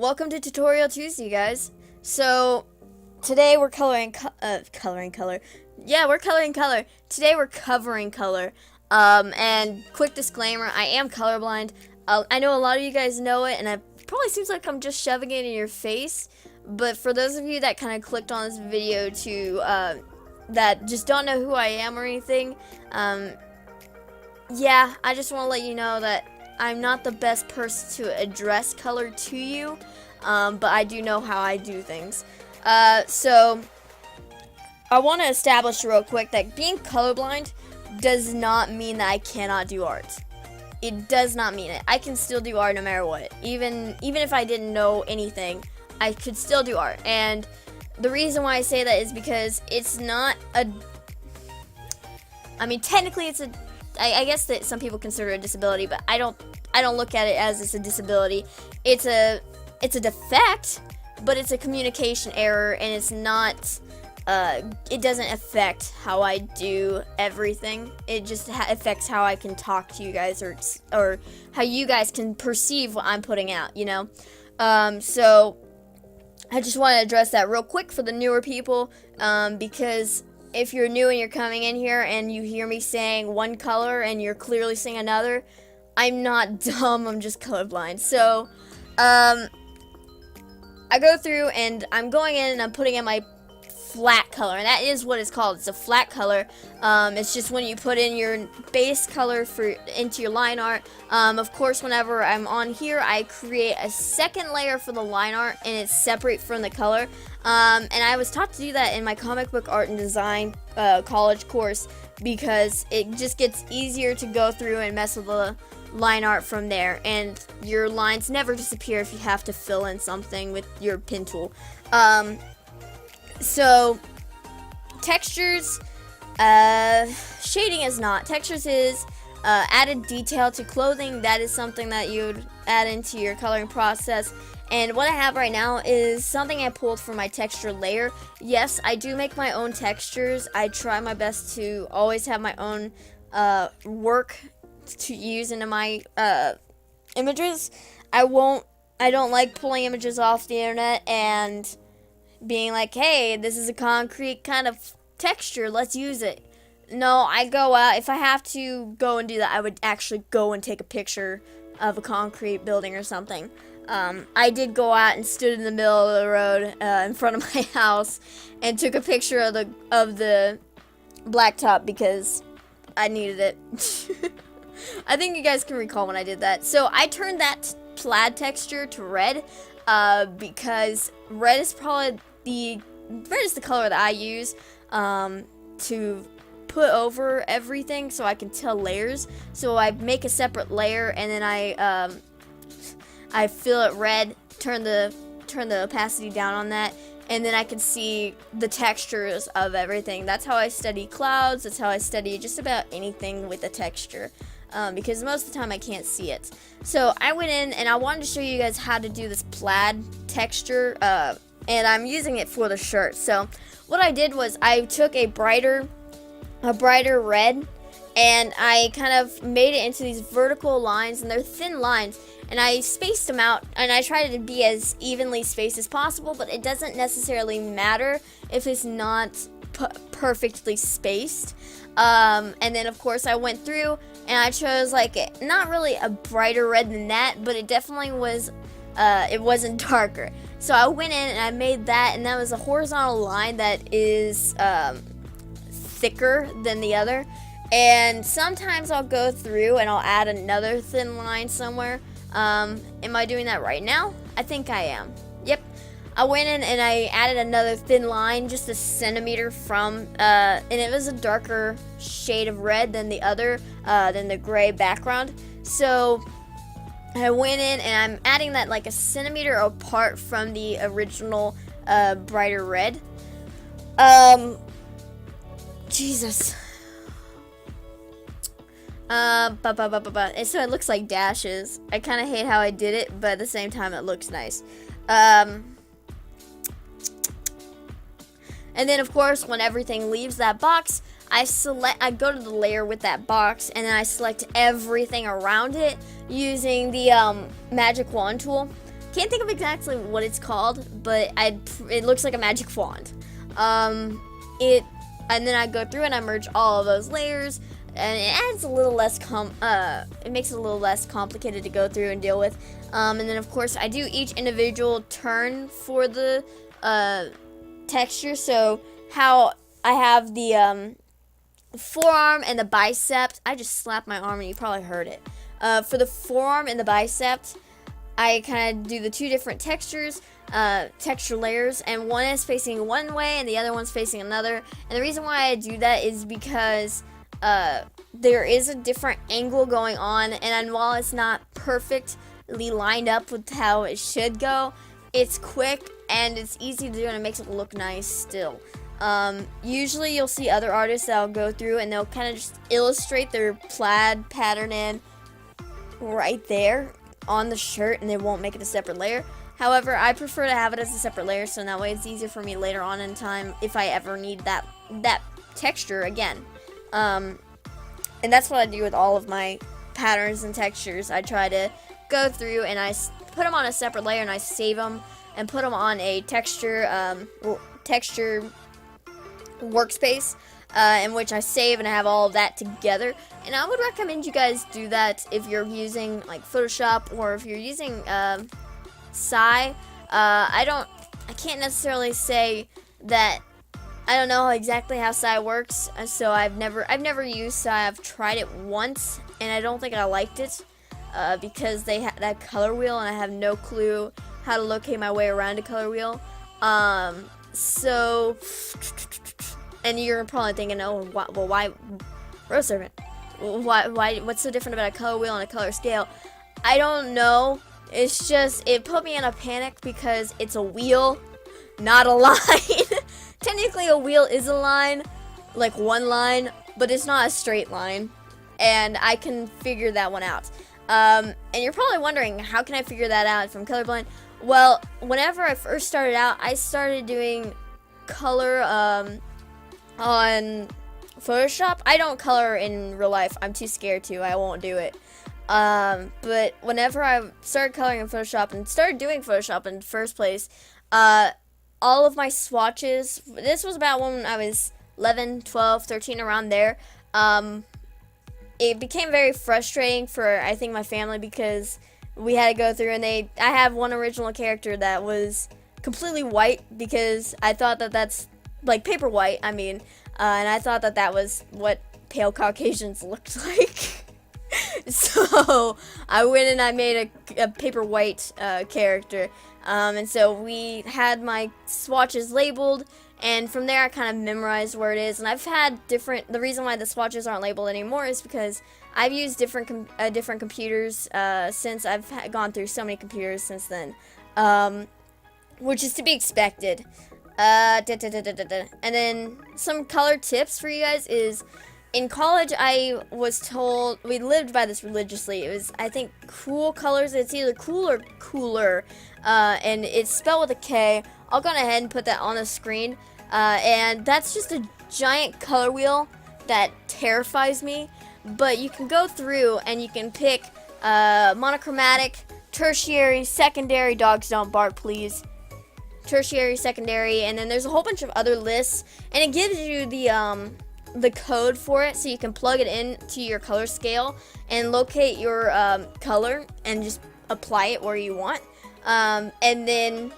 Welcome to Tutorial Tuesday, guys. So, today we're coloring color. Yeah, we're coloring color. Today we're covering color. And quick disclaimer, I am colorblind. I know a lot of you guys know it, and it probably seems like I'm just shoving it in your face. But for those of you that kind of clicked on this video that just don't know who I am or anything, yeah, I just want to let you know that I'm not the best person to address color to you, but I do know how I do things. So I want to establish real quick that being colorblind does not mean that I cannot do art. It does not mean it. I can still do art no matter what. Even if I didn't know anything, I could still do art. And the reason why I say that is because it's not a... I mean, technically it's a... I guess that some people consider it a disability, but I don't look at it as it's a disability. It's a defect, but it's a communication error, and it's not... it doesn't affect how I do everything. It just affects how I can talk to you guys, or how you guys can perceive what I'm putting out, you know? So I just want to address that real quick for the newer people, because if you're new and you're coming in here and you hear me saying one color and you're clearly saying another, I'm not dumb, I'm just colorblind. So, I go through and I'm going in and I'm putting in my flat color, and that is what it's called. It's a flat color. It's just when you put in your base color into your line art. Of course, whenever I'm on here, I create a second layer for the line art, and it's separate from the color. And I was taught to do that in my comic book art and design college course, because it just gets easier to go through and mess with the line art from there, and your lines never disappear if you have to fill in something with your pen tool. So, textures, shading is not. Textures is added detail to clothing. That is something that you would add into your coloring process. And what I have right now is something I pulled from my texture layer. Yes, I do make my own textures. I try my best to always have my own work to use into my images. I don't like pulling images off the internet and being like, hey, this is a concrete kind of texture, let's use it. No, I go out. If I have to go and do that, I would actually go and take a picture of a concrete building or something. I did go out and stood in the middle of the road in front of my house and took a picture of the blacktop because I needed it. I think you guys can recall when I did that. So I turned that plaid texture to red because red is the color that I use to put over everything so I can tell layers. So I make a separate layer, and then I fill it red, turn the opacity down on that, and then I can see the textures of everything. That's how I study clouds. That's how I study just about anything with a texture. Because most of the time I can't see it. So I went in and I wanted to show you guys how to do this plaid texture, and I'm using it for the shirt. So what I did was I took a brighter red, and I kind of made it into these vertical lines, and they're thin lines, and I spaced them out, and I tried to be as evenly spaced as possible, but it doesn't necessarily matter if it's not perfectly spaced. And then of course I went through and I chose like not really a brighter red than that, but it definitely was it wasn't darker. So I went in and I made that, and that was a horizontal line that is thicker than the other. And sometimes I'll go through and I'll add another thin line somewhere. Am I doing that right now? I think I am. Yep. I went in and I added another thin line, just a centimeter from, and it was a darker shade of red than the other, than the gray background. So I went in and I'm adding that like a centimeter apart from the original, brighter red. Jesus. And so it looks like dashes. I kind of hate how I did it, but at the same time it looks nice. And then of course, when everything leaves that box, I go to the layer with that box, and then I select everything around it using the magic wand tool. Can't think of exactly what it's called, but it looks like a magic wand. And then I go through and I merge all of those layers, and it adds a little less it makes it a little less complicated to go through and deal with. And then of course I do each individual turn for the texture. So how I have the forearm and the bicep. I just slapped my arm and you probably heard it. For the forearm and the bicep, I kind of do the two different texture layers, and one is facing one way and the other one's facing another. And the reason why I do that is because there is a different angle going on, and while it's not perfectly lined up with how it should go, it's quick and it's easy to do, and it makes it look nice still. Usually you'll see other artists that'll go through and they'll kind of just illustrate their plaid pattern in right there on the shirt, and they won't make it a separate layer. However, I prefer to have it as a separate layer, so that way it's easier for me later on in time if I ever need that texture again. And that's what I do with all of my patterns and textures. I try to go through and I put them on a separate layer, and I save them and put them on a texture workspace in which I save and I have all of that together. And I would recommend you guys do that if you're using like Photoshop, or if you're using Psy. I can't necessarily say that I don't know exactly how Psy works, so I've never used Psy. I've tried it once and I don't think I liked it because they had that color wheel and I have no clue how to locate my way around a color wheel. So, and you're probably thinking, oh, well, why, Rose Servant? Why? What's so different about a color wheel and a color scale? I don't know. It's just, it put me in a panic because it's a wheel, not a line. Technically, a wheel is a line, like one line, but it's not a straight line. And I can figure that one out. And you're probably wondering, how can I figure that out if I'm colorblind? Well, whenever I first started out, I started doing color on Photoshop. I don't color in real life. I'm too scared to. I won't do it. But whenever I started coloring in Photoshop and started doing Photoshop in the first place, all of my swatches, this was about when I was 11, 12, 13, around there. It became very frustrating for, I think, my family, because we had to go through and I have one original character that was completely white, because I thought that that's like paper white, I mean, and I thought that that was what pale Caucasians looked like. So I went and I made a paper white character, and so we had my swatches labeled, and from there I kind of memorized where it is. And I've had the reason why the swatches aren't labeled anymore is because I've used different computers since I've gone through so many computers since then, which is to be expected. And then some color tips for you guys is, in college I was told, we lived by this religiously. It was, I think, Cool Colors. It's either Cool or Cooler, and it's spelled with a K. I'll go ahead and put that on the screen. And that's just a giant color wheel that terrifies me. But you can go through and you can pick monochromatic, tertiary, secondary. Dogs don't bark, please. Tertiary, secondary, and then there's a whole bunch of other lists, and it gives you the code for it, so you can plug it in to your color scale and locate your color and just apply it where you want. And then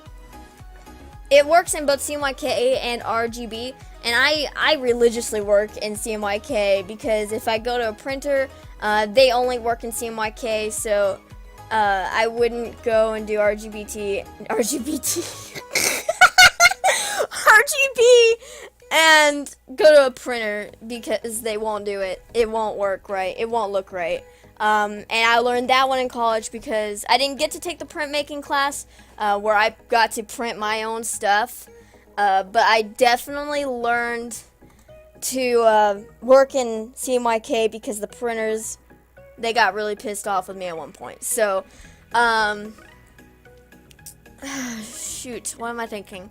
it works in both CMYK and RGB, and I religiously work in CMYK, because if I go to a printer, they only work in CMYK, so I wouldn't go and do RGB and go to a printer, because they won't do it. It won't work right. It won't look right. And I learned that one in college because I didn't get to take the printmaking class where I got to print my own stuff. But I definitely learned to work in CMYK because the printers, they got really pissed off with me at one point. So, shoot, what am I thinking?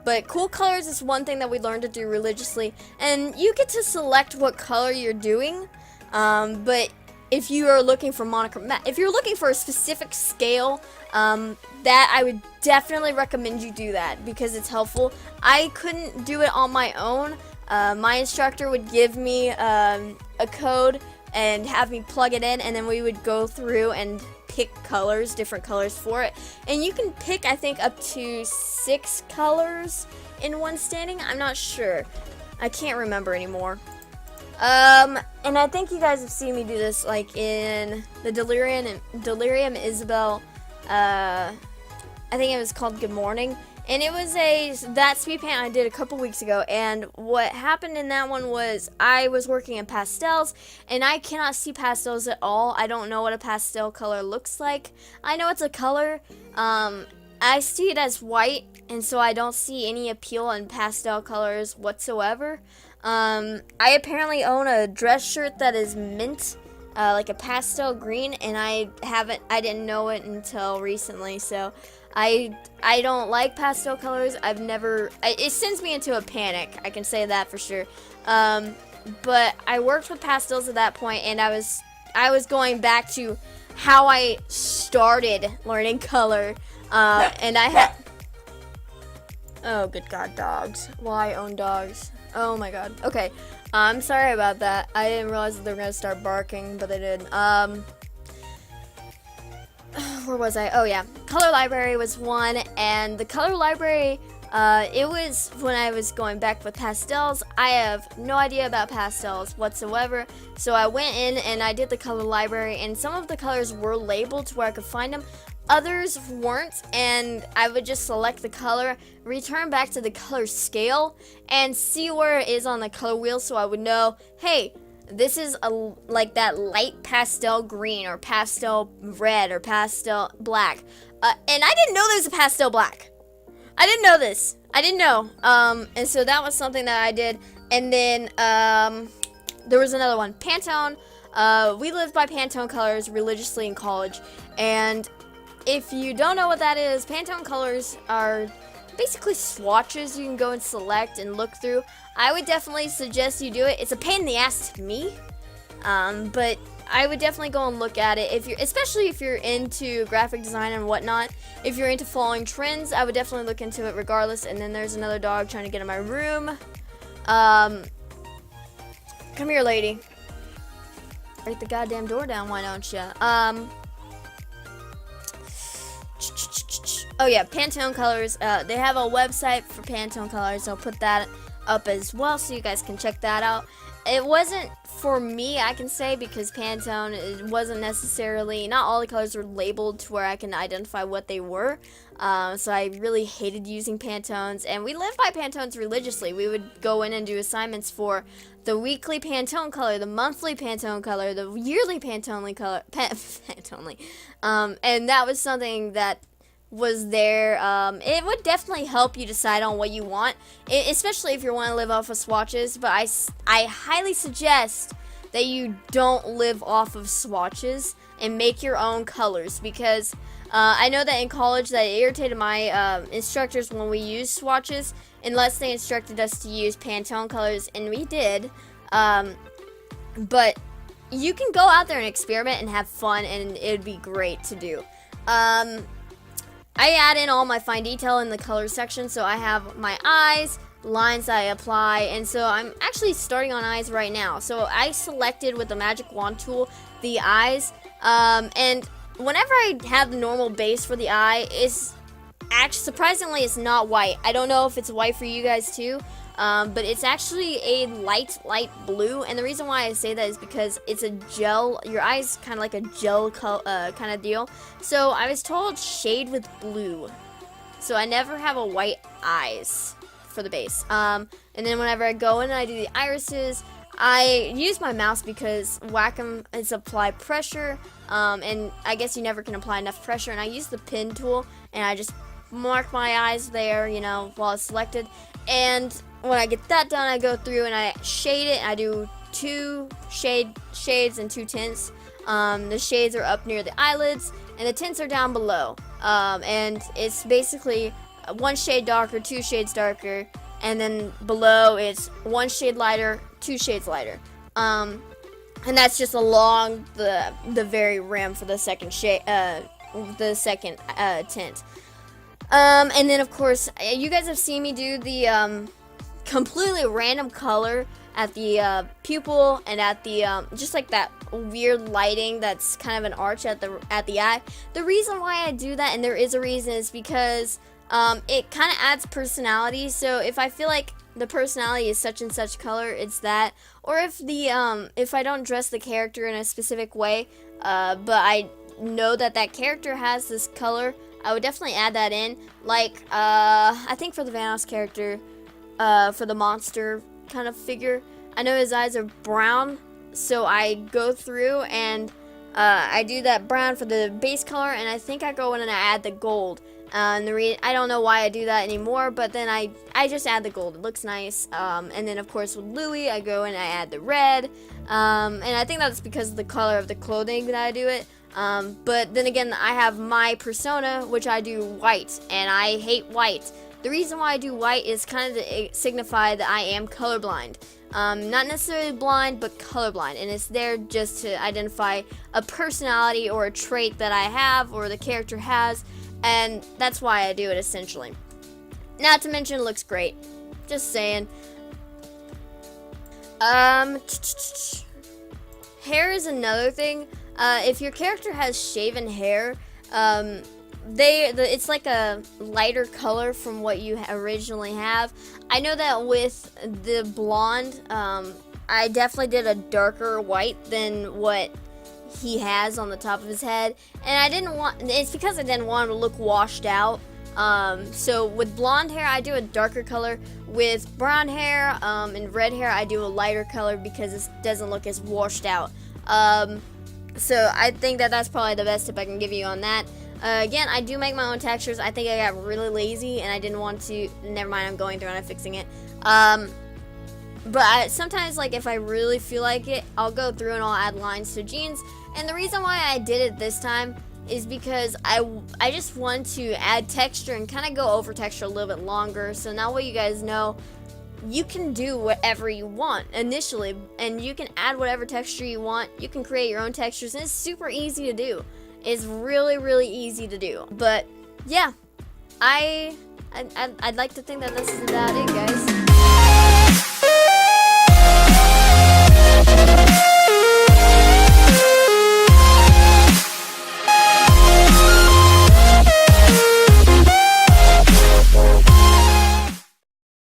But Cool Colors is one thing that we learned to do religiously, and you get to select what color you're doing, but if you are looking for monochromatic, if you're looking for a specific scale, that I would definitely recommend you do that because it's helpful. I couldn't do it on my own. My instructor would give me a code and have me plug it in, and then we would go through and pick colors, different colors for it. And you can pick, I think, up to 6 colors in one standing. I'm not sure. I can't remember anymore. And I think you guys have seen me do this, like in the Delirium Isabel. I think it was called Good Morning, and it was that speed paint I did a couple weeks ago. And what happened in that one was I was working in pastels, and I cannot see pastels at all. I don't know what a pastel color looks like. I know it's a color. I see it as white, and so I don't see any appeal in pastel colors whatsoever. I apparently own a dress shirt that is mint, like a pastel green, and I didn't know it until recently, so I don't like pastel colors. It sends me into a panic, I can say that for sure. But I worked with pastels at that point, and I was going back to how I started learning color, and I had, oh good god, dogs. Well, I own dogs. Oh my god. Okay. I'm sorry about that. I didn't realize that they were going to start barking, but they did. Where was I? Oh yeah. Color library was one, and the color library, it was when I was going back with pastels. I have no idea about pastels whatsoever, so I went in and I did the color library, and some of the colors were labeled to where I could find them. Others weren't, and I would just select the color, return back to the color scale, and see where it is on the color wheel, so I would know, hey, this is like that light pastel green, or pastel red, or pastel black. And I didn't know there was a pastel black. I didn't know this. I didn't know. And so that was something that I did. And then there was another one, Pantone. We lived by Pantone Colors religiously in college, and if you don't know what that is, Pantone Colors are basically swatches you can go and select and look through. I would definitely suggest you do it. It's a pain in the ass to me, but I would definitely go and look at it, especially if you're into graphic design and whatnot. If you're into following trends, I would definitely look into it regardless. And then there's another dog trying to get in my room. Come here, lady. Break the goddamn door down, why don't you? Oh yeah, Pantone Colors. They have a website for Pantone Colors. I'll put that up as well so you guys can check that out. It wasn't for me, I can say, because Pantone, it wasn't necessarily, not all the colors were labeled to where I can identify what they were. So I really hated using Pantones, and we lived by Pantones religiously. We would go in and do assignments for the weekly Pantone color, the monthly Pantone color, the yearly Pantone color, Pantone. And that was something that was there. It would definitely help you decide on what you want, especially if you want to live off of swatches, but I highly suggest that you don't live off of swatches and make your own colors, because I know that in college that irritated my instructors when we used swatches, unless they instructed us to use Pantone colors, and we did. But you can go out there and experiment and have fun, and it would be great to do. I add in all my fine detail in the color section, so I have my eyes, lines I apply, and so I'm actually starting on eyes right now. So I selected with the magic wand tool the eyes, and whenever I have the normal base for the eye, surprisingly it's not white. I don't know if it's white for you guys too, but it's actually a light blue, and the reason why I say that is because it's a gel. Your eye's kind of like a gel kind of deal. So I was told shade with blue, so I never have a white eyes for the base. And then whenever I go in and I do the irises, I use my mouse because Wacom is apply pressure, and I guess you never can apply enough pressure, and I use the pin tool, and I just mark my eyes there, while it's selected. And when I get that done, I go through and I shade it. I do 2 shades and 2 tints. The shades are up near the eyelids, and the tints are down below. And it's basically 1 shade darker, 2 shades darker, and then below it's 1 shade lighter, 2 shades lighter. and that's just along the very rim for the second shade, the second tint. And then of course, you guys have seen me do the completely random color at the pupil and at the just like that weird lighting that's kind of an arch at the eye. The reason why I do that, and there is a reason, is because it kind of adds personality. So if I feel like the personality is such and such color, it's that. Or if I don't dress the character in a specific way, but I know that character has this color, I would definitely add that in. Like I think for the Vanoss character, for the monster kind of figure, I know his eyes are brown, so I go through and I do that brown for the base color, and I think I go in and I add the gold. And I don't know why I do that anymore, but then I just add the gold. It looks nice. And then of course with Louis, I go and I add the red. And I think that's because of the color of the clothing that I do it. But then again, I have my persona, which I do white, and I hate white. The reason why I do white is kind of to signify that I am colorblind. Not necessarily blind, but colorblind, and it's there just to identify a personality or a trait that I have or the character has, and that's why I do it essentially. Not to mention it looks great. Just saying. Hair is another thing. If your character has shaven hair, it's like a lighter color from what you originally have. I know that with the blonde, I definitely did a darker white than what he has on the top of his head, and it's because I didn't want him to look washed out. So with blonde hair, I do a darker color. With brown hair and red hair, I do a lighter color because it doesn't look as washed out. So I think that's probably the best tip I can give you on that. Again, I do make my own textures. I think I got really lazy and I didn't want to. Never mind, I'm going through and I'm fixing it. But sometimes, like, if I really feel like it, I'll go through and I'll add lines to jeans. And the reason why I did it this time is because I just want to add texture and kind of go over texture a little bit longer. So now what you guys know, you can do whatever you want initially, and you can add whatever texture you want. You can create your own textures, and it's super easy to do. It's really, really easy to do. But yeah, I'd like to think that this is about it, guys.